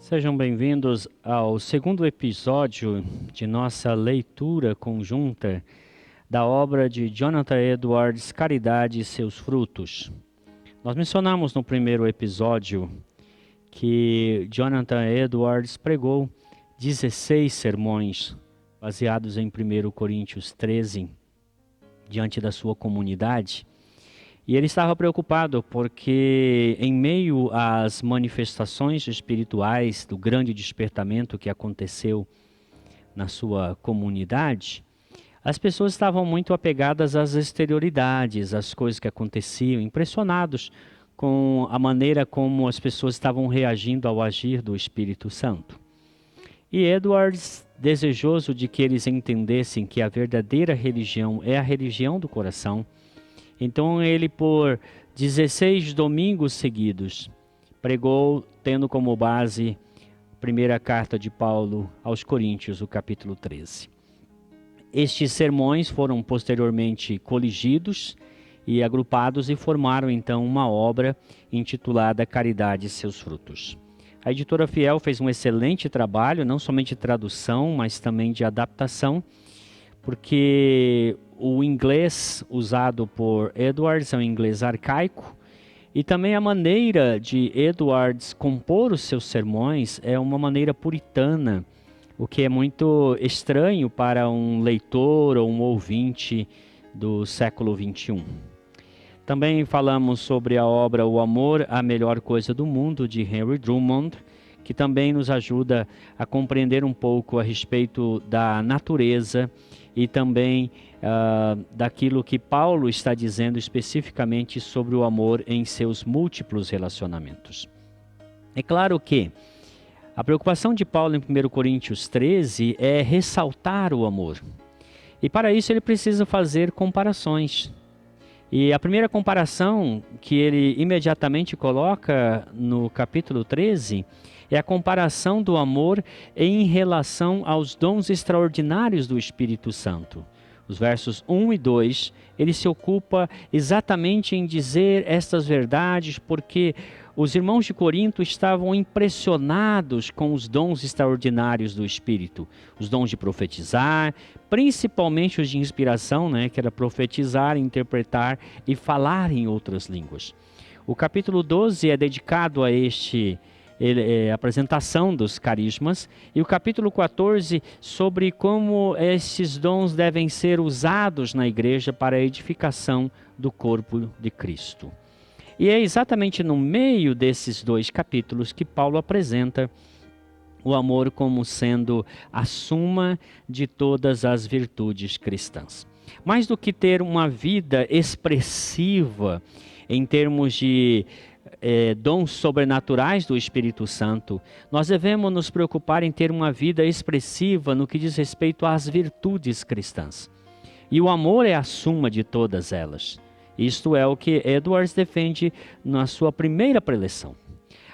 Sejam bem-vindos ao segundo episódio de nossa leitura conjunta da obra de Jonathan Edwards, Caridade e seus Frutos. Nós mencionamos no primeiro episódio que Jonathan Edwards pregou 16 sermões baseados em 1 Coríntios 13 diante da sua comunidade. E ele estava preocupado porque, em meio às manifestações espirituais do grande despertamento que aconteceu na sua comunidade, as pessoas estavam muito apegadas às exterioridades, às coisas que aconteciam, impressionados com a maneira como as pessoas estavam reagindo ao agir do Espírito Santo. E Edwards, desejoso de que eles entendessem que a verdadeira religião é a religião do coração, então ele, por 16 domingos seguidos, pregou, tendo como base a primeira carta de Paulo aos Coríntios, o capítulo 13. Estes sermões foram posteriormente coligidos e agrupados e formaram então uma obra intitulada Caridade e seus Frutos. A editora Fiel fez um excelente trabalho, não somente de tradução, mas também de adaptação, porque o inglês usado por Edwards é um inglês arcaico e também a maneira de Edwards compor os seus sermões é uma maneira puritana, o que é muito estranho para um leitor ou um ouvinte do século XXI. Também falamos sobre a obra O Amor, a Melhor Coisa do Mundo, de Henry Drummond, que também nos ajuda a compreender um pouco a respeito da natureza e também daquilo que Paulo está dizendo especificamente sobre o amor em seus múltiplos relacionamentos. É claro que a preocupação de Paulo em 1 Coríntios 13 é ressaltar o amor. E para isso ele precisa fazer comparações. E a primeira comparação que ele imediatamente coloca no capítulo 13 é a comparação do amor em relação aos dons extraordinários do Espírito Santo. Os versos 1 e 2, ele se ocupa exatamente em dizer estas verdades porque os irmãos de Corinto estavam impressionados com os dons extraordinários do Espírito. Os dons de profetizar, principalmente os de inspiração, que era profetizar, interpretar e falar em outras línguas. O capítulo 12 é dedicado a apresentação dos carismas, e o capítulo 14 sobre como esses dons devem ser usados na igreja para a edificação do corpo de Cristo. E é exatamente no meio desses dois capítulos que Paulo apresenta o amor como sendo a suma de todas as virtudes cristãs. Mais do que ter uma vida expressiva em termos de dons sobrenaturais do Espírito Santo, nós devemos nos preocupar em ter uma vida expressiva no que diz respeito às virtudes cristãs. E o amor é a suma de todas elas. Isto é o que Edwards defende na sua primeira preleção.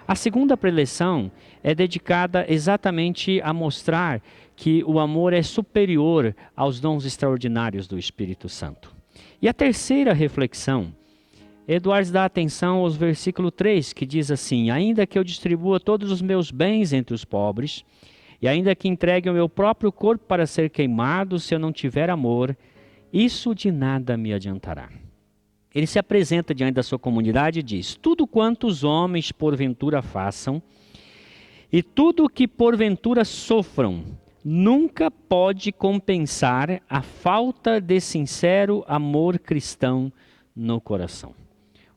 A segunda preleção é dedicada exatamente a mostrar que o amor é superior aos dons extraordinários do Espírito Santo. E a terceira reflexão, Edwards dá atenção aos versículo 3, que diz assim: ainda que eu distribua todos os meus bens entre os pobres, e ainda que entregue o meu próprio corpo para ser queimado, se eu não tiver amor, isso de nada me adiantará. Ele se apresenta diante da sua comunidade e diz: tudo quanto os homens porventura façam, e tudo o que porventura sofram, nunca pode compensar a falta de sincero amor cristão no coração.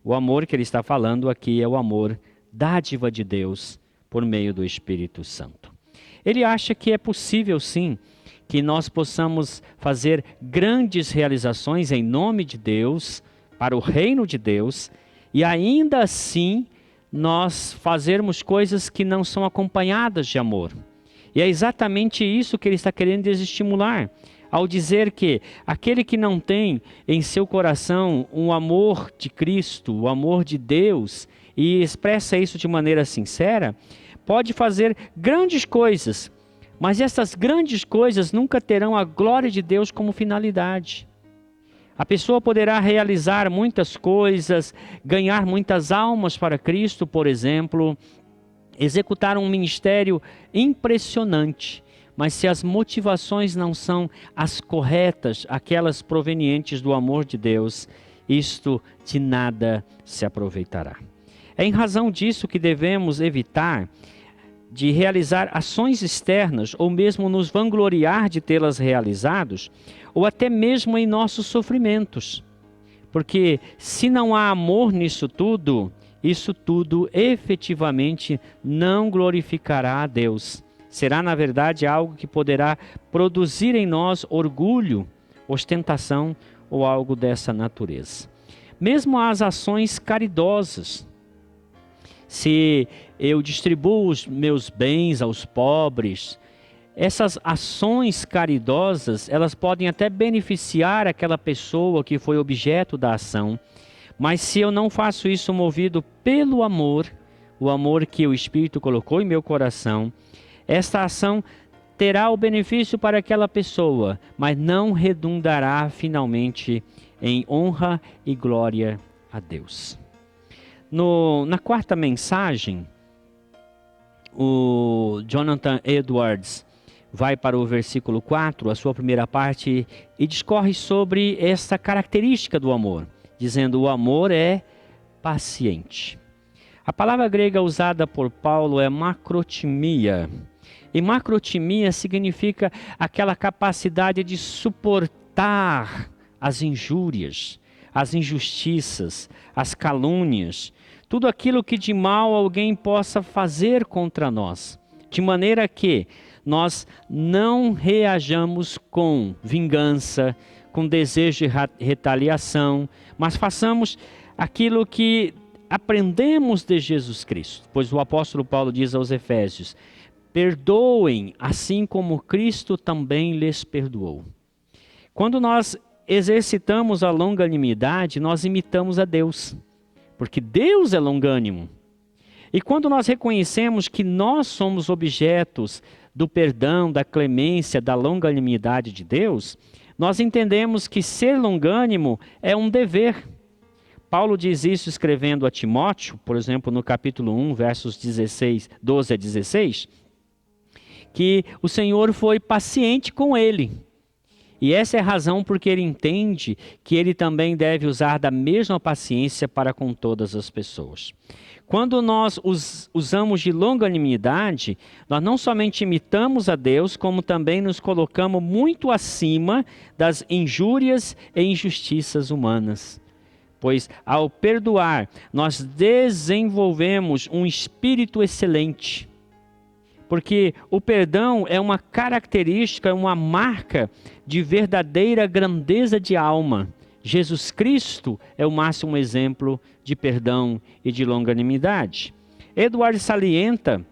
O amor que ele está falando aqui é o amor dádiva de Deus por meio do Espírito Santo. Ele acha que é possível sim que nós possamos fazer grandes realizações em nome de Deus, para o reino de Deus, e ainda assim nós fazermos coisas que não são acompanhadas de amor. E é exatamente isso que ele está querendo estimular, ao dizer que aquele que não tem em seu coração um amor de Cristo, o amor de Deus, e expressa isso de maneira sincera, pode fazer grandes coisas, mas essas grandes coisas nunca terão a glória de Deus como finalidade. A pessoa poderá realizar muitas coisas, ganhar muitas almas para Cristo, por exemplo, executar um ministério impressionante, mas se as motivações não são as corretas, aquelas provenientes do amor de Deus, isto de nada se aproveitará. É em razão disso que devemos evitar de realizar ações externas ou mesmo nos vangloriar de tê-las realizados, ou até mesmo em nossos sofrimentos. Porque se não há amor nisso tudo, isso tudo efetivamente não glorificará a Deus. Será, na verdade, algo que poderá produzir em nós orgulho, ostentação ou algo dessa natureza. Mesmo as ações caridosas, se eu distribuo os meus bens aos pobres, essas ações caridosas, elas podem até beneficiar aquela pessoa que foi objeto da ação, mas se eu não faço isso movido pelo amor, o amor que o Espírito colocou em meu coração, esta ação terá o benefício para aquela pessoa, mas não redundará finalmente em honra e glória a Deus. Na quarta mensagem, o Jonathan Edwards vai para o versículo 4, a sua primeira parte, e discorre sobre essa característica do amor, dizendo: o amor é paciente. A palavra grega usada por Paulo é macrotimia. E macrotimia significa aquela capacidade de suportar as injúrias, as injustiças, as calúnias, tudo aquilo que de mal alguém possa fazer contra nós, de maneira que nós não reajamos com vingança, com desejo de retaliação, mas façamos aquilo que aprendemos de Jesus Cristo. Pois o apóstolo Paulo diz aos Efésios: perdoem, assim como Cristo também lhes perdoou. Quando nós exercitamos a longanimidade, nós imitamos a Deus, porque Deus é longânimo. E quando nós reconhecemos que nós somos objetos do perdão, da clemência, da longanimidade de Deus, nós entendemos que ser longânimo é um dever. Paulo diz isso escrevendo a Timóteo, por exemplo, no capítulo 1, versos 12 a 16, que o Senhor foi paciente com ele. E essa é a razão porque ele entende que ele também deve usar da mesma paciência para com todas as pessoas. Quando nós usamos de longanimidade, nós não somente imitamos a Deus, como também nos colocamos muito acima das injúrias e injustiças humanas. Pois ao perdoar, nós desenvolvemos um espírito excelente. Porque o perdão é uma característica, é uma marca de verdadeira grandeza de alma. Jesus Cristo é o máximo exemplo de perdão e de longanimidade. Edward salienta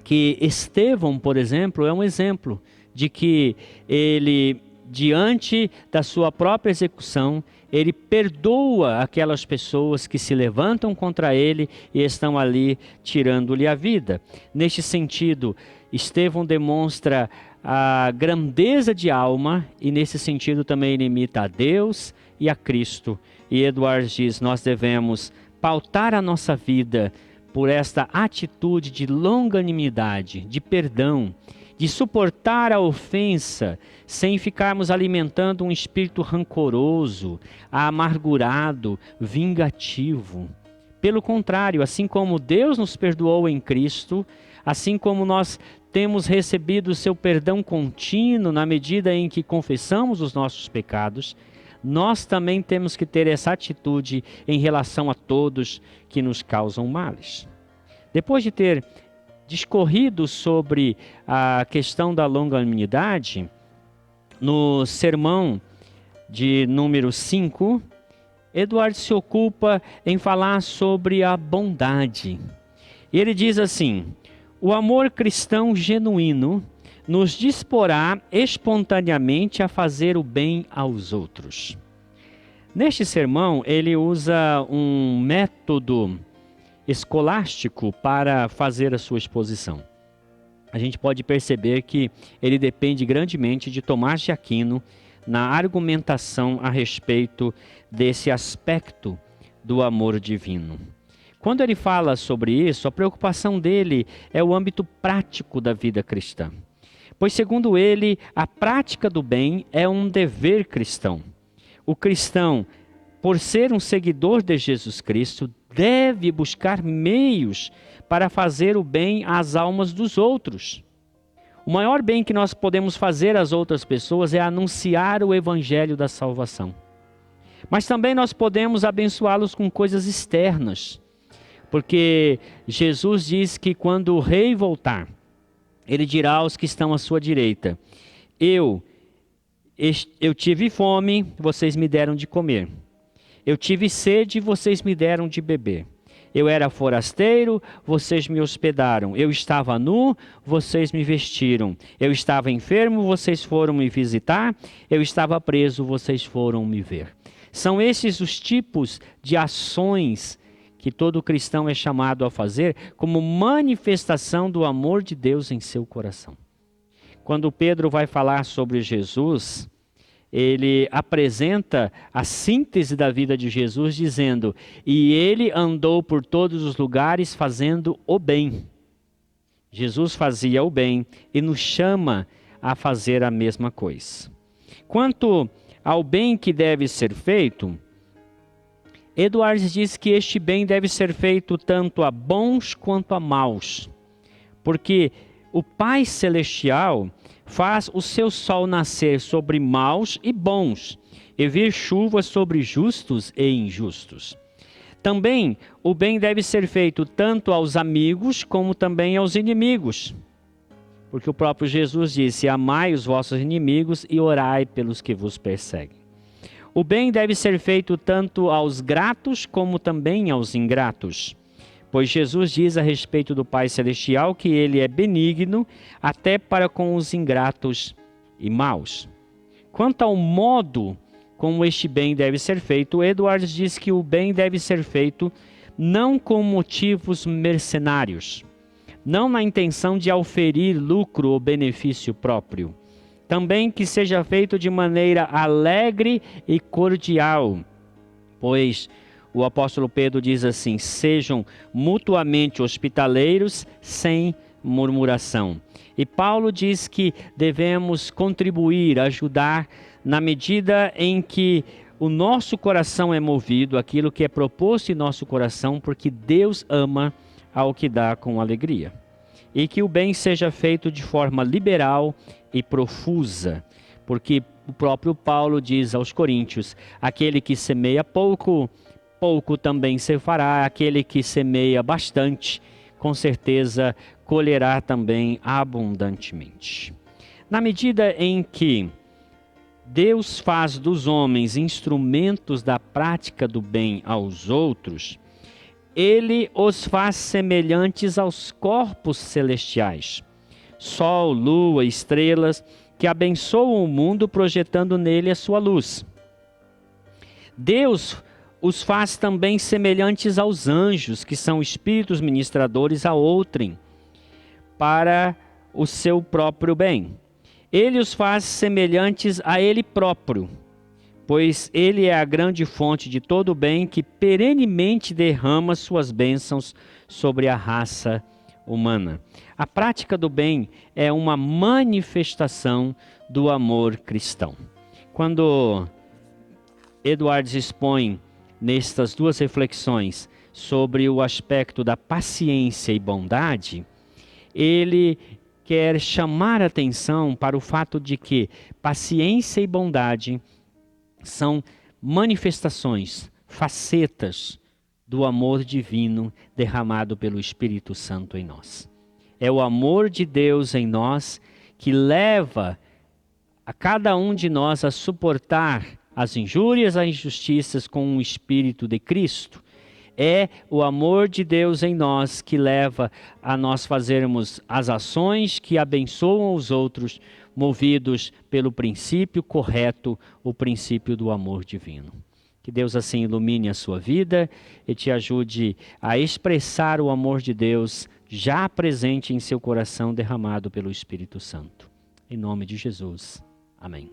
que Estevão, por exemplo, é um exemplo de que ele, diante da sua própria execução, ele perdoa aquelas pessoas que se levantam contra ele e estão ali tirando-lhe a vida. Neste sentido, Estevão demonstra a grandeza de alma e nesse sentido também ele imita a Deus e a Cristo. E Edwards diz: nós devemos pautar a nossa vida por esta atitude de longanimidade, de perdão, de suportar a ofensa, sem ficarmos alimentando um espírito rancoroso, amargurado, vingativo. Pelo contrário, assim como Deus nos perdoou em Cristo, assim como nós temos recebido o seu perdão contínuo na medida em que confessamos os nossos pecados, nós também temos que ter essa atitude em relação a todos que nos causam males. Depois de ter discorrido sobre a questão da longanimidade, no sermão de número 5, Edward se ocupa em falar sobre a bondade. E ele diz assim: o amor cristão genuíno nos disporá espontaneamente a fazer o bem aos outros. Neste sermão, ele usa um método escolástico para fazer a sua exposição. A gente pode perceber que ele depende grandemente de Tomás de Aquino na argumentação a respeito desse aspecto do amor divino. Quando ele fala sobre isso, a preocupação dele é o âmbito prático da vida cristã. Pois, segundo ele, a prática do bem é um dever cristão. O cristão, por ser um seguidor de Jesus Cristo, deve buscar meios para fazer o bem às almas dos outros. O maior bem que nós podemos fazer às outras pessoas é anunciar o evangelho da salvação. Mas também nós podemos abençoá-los com coisas externas, porque Jesus diz que quando o rei voltar, ele dirá aos que estão à sua direita: eu tive fome, vocês me deram de comer. Eu tive sede, vocês me deram de beber. Eu era forasteiro, vocês me hospedaram. Eu estava nu, vocês me vestiram. Eu estava enfermo, vocês foram me visitar. Eu estava preso, vocês foram me ver. São esses os tipos de ações que todo cristão é chamado a fazer como manifestação do amor de Deus em seu coração. Quando Pedro vai falar sobre Jesus, ele apresenta a síntese da vida de Jesus dizendo: e ele andou por todos os lugares fazendo o bem. Jesus fazia o bem e nos chama a fazer a mesma coisa. Quanto ao bem que deve ser feito, Edwards diz que este bem deve ser feito tanto a bons quanto a maus, porque o Pai Celestial faz o seu sol nascer sobre maus e bons, e vir chuva sobre justos e injustos. Também o bem deve ser feito tanto aos amigos como também aos inimigos, porque o próprio Jesus disse: amai os vossos inimigos e orai pelos que vos perseguem. O bem deve ser feito tanto aos gratos como também aos ingratos, pois Jesus diz a respeito do Pai Celestial que ele é benigno até para com os ingratos e maus. Quanto ao modo como este bem deve ser feito, Edwards diz que o bem deve ser feito não com motivos mercenários, não na intenção de auferir lucro ou benefício próprio. Também que seja feito de maneira alegre e cordial, pois o apóstolo Pedro diz assim: sejam mutuamente hospitaleiros sem murmuração. E Paulo diz que devemos contribuir, ajudar, na medida em que o nosso coração é movido, aquilo que é proposto em nosso coração, porque Deus ama ao que dá com alegria. E que o bem seja feito de forma liberal e profusa, porque o próprio Paulo diz aos Coríntios: aquele que semeia pouco, pouco também ceifará, aquele que semeia bastante, com certeza colherá também abundantemente. Na medida em que Deus faz dos homens instrumentos da prática do bem aos outros, ele os faz semelhantes aos corpos celestiais, sol, lua, estrelas, que abençoam o mundo projetando nele a sua luz. Deus os faz também semelhantes aos anjos, que são espíritos ministradores a outrem, para o seu próprio bem. Ele os faz semelhantes a ele próprio, pois ele é a grande fonte de todo o bem que perenemente derrama suas bênçãos sobre a raça humana. A prática do bem é uma manifestação do amor cristão. Quando Edwards expõe nestas duas reflexões sobre o aspecto da paciência e bondade, ele quer chamar a atenção para o fato de que paciência e bondade são manifestações, facetas do amor divino derramado pelo Espírito Santo em nós. É o amor de Deus em nós que leva a cada um de nós a suportar as injúrias, as injustiças com o Espírito de Cristo. É o amor de Deus em nós que leva a nós fazermos as ações que abençoam os outros, movidos pelo princípio correto, o princípio do amor divino. Que Deus assim ilumine a sua vida e te ajude a expressar o amor de Deus já presente em seu coração, derramado pelo Espírito Santo. Em nome de Jesus. Amém.